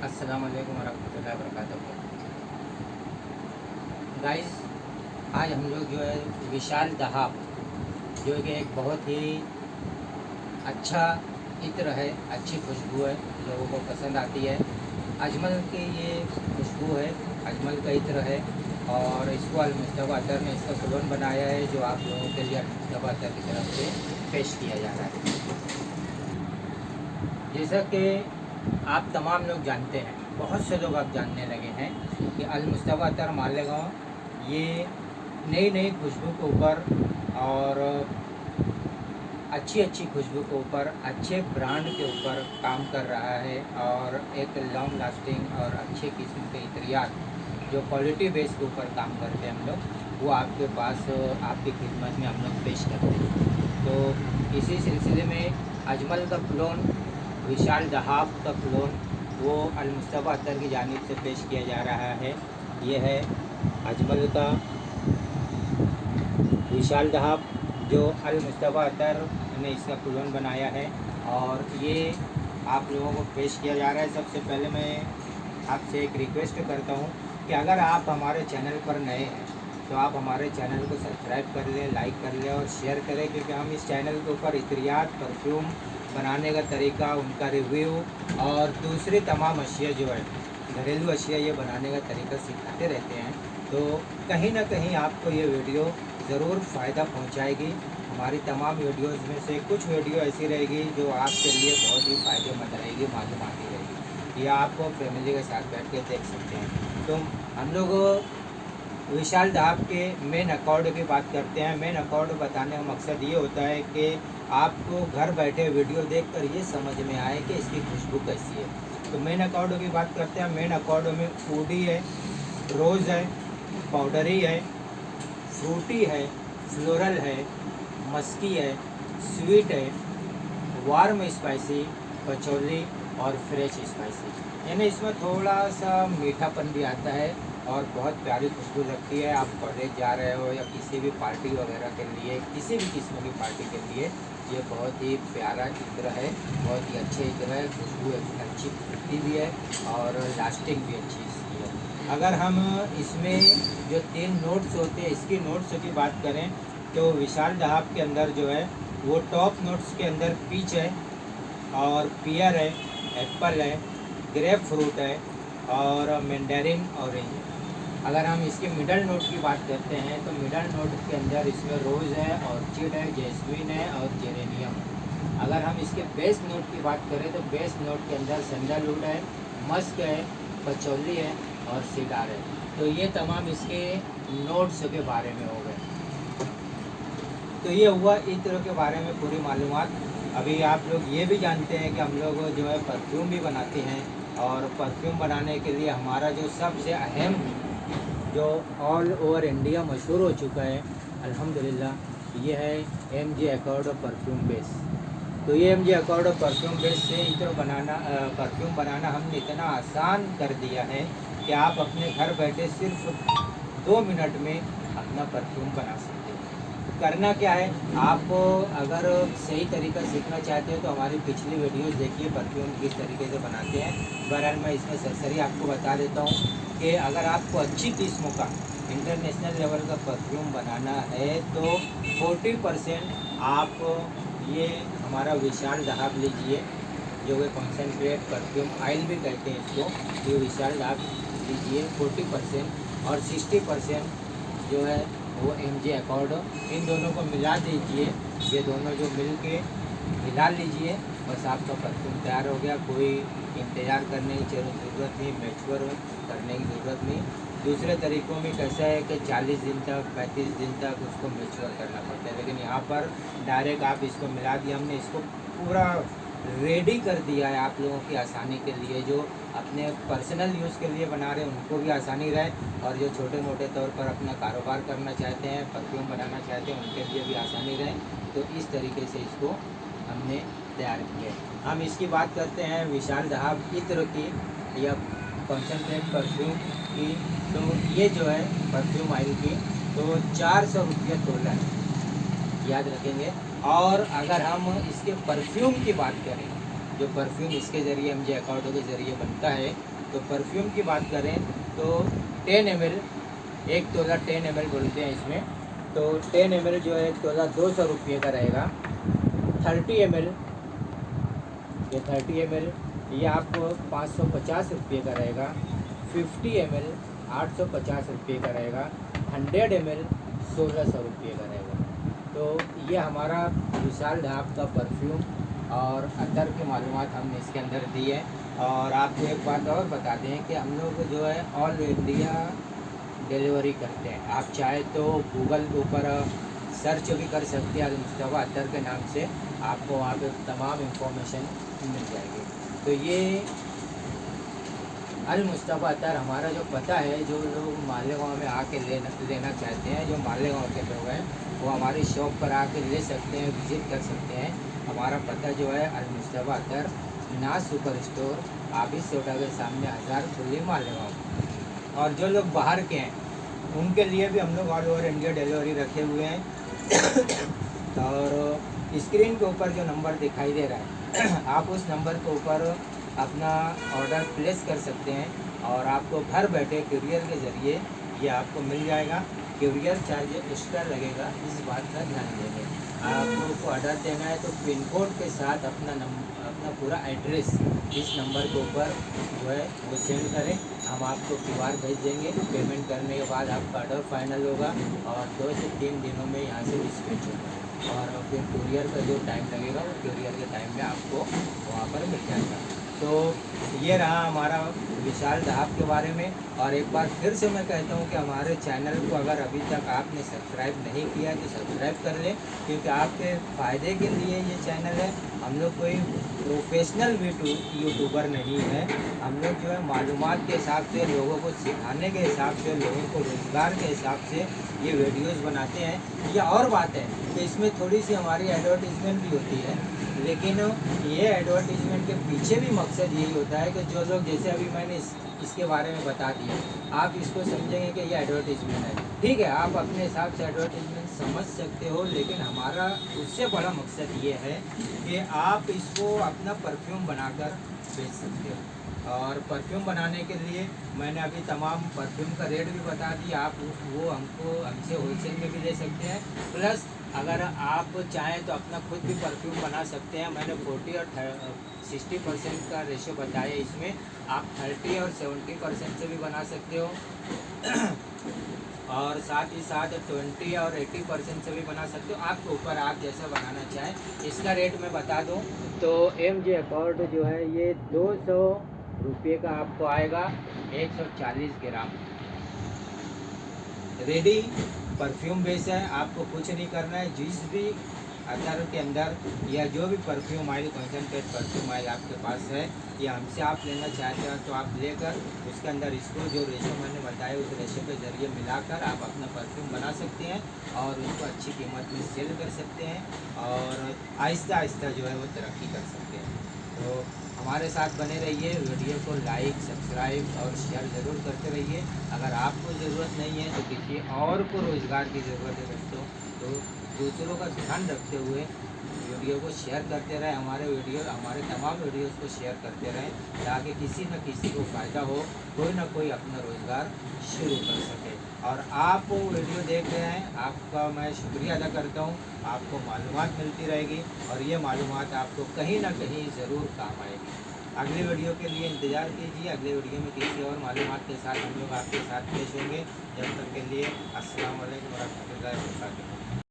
अस्सलाम वालेकुम वरहमतुल्लाहि वबरकातुहू। गाइस, आज हम लोग जो है विशाल दहाब, जो कि एक बहुत ही अच्छा इत्र है, अच्छी खुशबू है, लोगों को पसंद आती है। अजमल की ये खुशबू है, अजमल का इत्र है और इसको अल-मुस्तफ़ा अतर ने इसका कुलोन बनाया है, जो आप लोगों के लिए अल-मुस्तफ़ा अतर की तरफ से पेश किया जा रहा है। जैसा कि आप तमाम लोग जानते हैं, बहुत से लोग अब जानने लगे हैं कि अल-मुस्तफ़ा अतर मालेगाँव ये नई नई खुशबू के ऊपर और अच्छी अच्छी खुशबू के ऊपर, अच्छे ब्रांड के ऊपर काम कर रहा है और एक लॉन्ग लास्टिंग और अच्छे किस्म के इत्रियात जो क्वालिटी बेस के ऊपर काम करते हैं हम लोग, वो आपके पास आपकी खिदमत में हम लोग पेश करते हैं। तो इसी सिलसिले में अजमल का क्लोन, विशाल दहाब का क्लोन, वो अल-मुस्तफ़ा अतर की जानिब से पेश किया जा रहा है। ये है अजमल का विशाल दहाब, जो अल-मुस्तफ़ा अतर ने इसका क्लोन बनाया है और ये आप लोगों को पेश किया जा रहा है। सबसे पहले मैं आपसे एक रिक्वेस्ट करता हूँ कि अगर आप हमारे चैनल पर नए हैं तो आप हमारे चैनल को सब्सक्राइब कर लें, लाइक कर लें और शेयर करें, क्योंकि हम इस चैनल के ऊपर इत्रियात, परफ्यूम बनाने का तरीका, उनका रिव्यू और दूसरी तमाम अशिया जो है, घरेलू अशिया, ये बनाने का तरीका सिखाते रहते हैं। तो कहीं ना कहीं आपको ये वीडियो ज़रूर फ़ायदा पहुंचाएगी। हमारी तमाम वीडियोस में से कुछ वीडियो ऐसी रहेगी जो आपके लिए बहुत ही फ़ायदेमंद रहेगी, मालूमाती रहेगी। ये आपको फैमिली के साथ बैठ के देख सकते हैं। तो हम लोग विशाल दहाब के मेन अकॉर्ड की बात करते हैं। मेन अकॉर्ड बताने का मकसद ये होता है कि आपको घर बैठे वीडियो देखकर ये समझ में आए कि इसकी खुशबू कैसी है। तो मेन अकॉर्ड की बात करते हैं। मेन अकॉर्ड में ऊडी है, रोज़ है, पाउडरी है, फ्रूटी है, फ्लोरल है, मस्की है, स्वीट है, वार्म स्पाइसी, पचौली और फ्रेश स्पाइसी। यानी इसमें थोड़ा सा मीठापन भी आता है और बहुत प्यारी खुशबू लगती है। आप कॉलेज जा रहे हो या किसी भी पार्टी वगैरह के लिए, किसी भी किस्म की पार्टी के लिए ये बहुत ही प्यारा इत्र है, बहुत ही अच्छे इत्र है। खुशबू अच्छी खुशबू भी है और लास्टिंग भी अच्छी इसकी है। अगर हम इसमें जो 3 नोट्स होते हैं, इसकी नोट्स की बात करें तो विशाल दहाब के अंदर जो है वो टॉप नोट्स के अंदर पीच है और पियर है, एप्पल है, ग्रेप फ्रूट है और मैंडेरिन ऑरेंज है। अगर हम इसके मिडल नोट की बात करते हैं तो मिडल नोट के अंदर इसमें रोज़ है, ऑर्चिड है, जैस्मिन है और जेरेनियम है। अगर हम इसके बेस नोट की बात करें तो बेस नोट के अंदर सैंडलवुड है, मस्क है, पचौली है और सिडार है। तो ये तमाम इसके नोट्स के बारे में हो गए। तो ये हुआ इत्र के बारे में पूरी मालूमात। अभी आप लोग ये भी जानते हैं कि हम लोग जो है परफ्यूम भी बनाते हैं और परफ्यूम बनाने के लिए हमारा जो सबसे अहम, जो ऑल ओवर इंडिया मशहूर हो चुका है अल्हम्दुलिल्लाह, ये है MJ अकॉर्ड परफ्यूम बेस। तो ये MJ अकॉर्ड परफ्यूम बेस से इत्र बनाना, परफ्यूम बनाना हमने इतना आसान कर दिया है कि आप अपने घर बैठे सिर्फ 2 मिनट में अपना परफ्यूम बना सकते हैं। करना क्या है, आप अगर सही तरीका सीखना चाहते हो तो हमारी पिछली वीडियोस देखिए, परफ्यूम किस तरीके से बनाते हैं। बहरहाल मैं इसमें सरसरी आपको बता देता हूँ कि अगर आपको अच्छी किस्मों का इंटरनेशनल लेवल का परफ्यूम बनाना है तो 40% आप ये हमारा विशाल दहाब लीजिए, जो कि कॉन्सेंट्रेट परफ्यूम ऑयल भी कहते हैं इसको। ये विशाल दहाब लीजिए 40% और 60% जो है वो MJ अकॉर्ड। इन दोनों को मिला दीजिए, ये दोनों जो मिल के मिला लीजिए, बस आपका परफ्यूम तैयार हो गया। कोई इंतज़ार करने की ज़रूरत नहीं, मैच्योर करने की ज़रूरत नहीं। दूसरे तरीक़ों में कैसा है कि 40 दिन तक, 35 दिन तक उसको मैच्योर करना पड़ता है, लेकिन यहाँ पर डायरेक्ट आप इसको मिला दिया। हमने इसको पूरा रेडी कर दिया है आप लोगों की आसानी के लिए, जो अपने पर्सनल यूज़ के लिए बना रहे हैं उनको भी आसानी रहे और जो छोटे मोटे तौर पर अपना कारोबार करना चाहते हैं, परफ्यूम बनाना चाहते हैं, उनके लिए भी आसानी रहे। तो इस तरीके से इसको हमने तैयार किया है। हम इसकी बात करते हैं विशाल दहाब इत्र की या कॉन्सेंट्रेट परफ्यूम की। तो ये जो है परफ्यूम ऑयल की तो 400 रुपये तोला है, याद रखेंगे। और अगर हम इसके परफ्यूम की बात करें, जो परफ्यूम इसके ज़रिए MJ अकॉर्ड के ज़रिए बनता है, तो परफ्यूम की बात करें तो 10 ml, 1 तोला 10 ml बोलते हैं इसमें। तो 10 ml जो है 1 तोला 200 रुपये का रहेगा। 30 ml, ये 30 ml ये आपको 550 रुपये का रहेगा। 50 ml 850 रुपये का रहेगा। 100 ml 1600 रुपये का रहेगा। तो ये हमारा विशाल धाप का परफ्यूम और अतर की मालूमात हमने इसके अंदर दी है। और आपको एक बात और बता दें कि हम लोग जो है ऑल इंडिया डिलीवरी करते हैं। आप चाहे तो गूगल के ऊपर सर्च भी कर सकते हैं अल मुस्तफ़ा अतर के नाम से, आपको वहाँ पे तमाम इंफॉर्मेशन मिल जाएगी। तो ये अल मुस्तफ़ा अतर हमारा जो पता है, जो लोग मालेगांव में आके लेना चाहते हैं, जो मालेगांव के लोग हैं वो हमारी शॉप पर आके ले सकते हैं, विज़िट कर सकते हैं। हमारा पता जो है अल मुस्तफ़ा अतर, नाज सुपर स्टोर, आबिद सोडा के सामने 1000 खुली मालेगांव। और जो लोग बाहर के हैं उनके लिए भी हम लोग ऑल ओवर इंडिया डिलीवरी रखे हुए हैं। और स्क्रीन के ऊपर जो नंबर दिखाई दे रहा है आप उस नंबर के ऊपर अपना ऑर्डर प्लेस कर सकते हैं और आपको घर बैठे कुरियर के ज़रिए ये आपको मिल जाएगा। कुरियर चार्ज एक्स्ट्रा लगेगा, इस बात का ध्यान देंगे। आपको ऑर्डर देना है तो पिन कोड के साथ अपना पूरा एड्रेस इस नंबर के ऊपर जो है वो सेंड करें, हम आपको QR भेज देंगे। पेमेंट करने के बाद आपका ऑर्डर फाइनल होगा और 2 से 3 दिनों में यहाँ से डिस्पैच होगा। और फिर कुरियर का जो टाइम लगेगा वो कुरियर के टाइम में आपको वहाँ पर मिल जाएगा। तो ये रहा हमारा विशाल धाप के बारे में। और एक बार फिर से मैं कहता हूँ कि हमारे चैनल को अगर अभी तक आपने सब्सक्राइब नहीं किया है तो सब्सक्राइब कर लें, क्योंकि आपके फ़ायदे के लिए ये चैनल है। हम लोग कोई प्रोफेशनल यूट्यूबर नहीं है, हम लोग जो है मालूमात के हिसाब से, लोगों को सिखाने के हिसाब से, लोगों को रोज़गार के हिसाब से ये वीडियोज़ बनाते हैं। ये और बात है कि इसमें थोड़ी सी हमारी एडवर्टीज़मेंट भी होती है, लेकिन ये एडवर्टीज़मेंट के पीछे भी मकसद यही होता है कि जो लोग, जैसे अभी मैंने इसके बारे में बता दिया, आप इसको समझेंगे कि ये एडवर्टीज़मेंट है, ठीक है, आप अपने हिसाब से एडवर्टीज़मेंट समझ सकते हो, लेकिन हमारा उससे बड़ा मकसद ये है कि आप इसको अपना परफ्यूम बनाकर बेच सकते हो। और परफ्यूम बनाने के लिए मैंने अभी तमाम परफ्यूम का रेट भी बता दिया, आप वो हमसे होलसेल में भी ले सकते हैं। प्लस अगर आप चाहें तो अपना खुद भी परफ्यूम बना सकते हैं। मैंने 40 और 60% का रेशो बताया, इसमें आप 30 और 70% से भी बना सकते हो और साथ ही साथ 20 और 80% से भी बना सकते हो। आपके ऊपर, आप जैसा बनाना चाहें। इसका रेट मैं बता दूं तो MJ अकॉर्ड जो है ये 200 रुपये का आपको आएगा, 140 ग्राम। रेडी परफ्यूम बेस है, आपको कुछ नहीं करना है। जिस भी अतर के अंदर या जो भी perfume oil, concentrate perfume oil आपके पास है या हमसे आप लेना चाहते हैं तो आप लेकर उसके अंदर इसको जो रेशो मैंने बताया उस रेशो के ज़रिए मिलाकर आप अपना परफ्यूम बना सकते हैं और उसको अच्छी कीमत में सेल कर सकते हैं और आहिस्ता आहिस्ता जो है वो तरक्की कर सकते हैं। तो हमारे साथ बने रहिए, वीडियो को लाइक, सब्सक्राइब और शेयर ज़रूर करते रहिए। अगर आपको ज़रूरत नहीं है तो किसी और को रोज़गार की ज़रूरत है दोस्तों, तो दूसरों का ध्यान रखते हुए वीडियो को शेयर करते रहें। हमारे तमाम वीडियोस को शेयर करते रहें ताकि किसी न किसी को फ़ायदा हो, कोई ना कोई अपना रोज़गार शुरू कर सके। और आप वो वीडियो देख रहे हैं, आपका मैं शुक्रिया अदा करता हूँ। आपको मालूमात मिलती रहेगी और ये मालूमात आपको कहीं ना कहीं ज़रूर काम आएगी। अगले वीडियो के लिए इंतज़ार कीजिए। अगले वीडियो में किसी और मालूमात के साथ हम लोग आपके साथ पेश होंगे। जब तक के लिए अस्सलाम वालेकुम व रहमतुल्लाहि व बरकातुहू।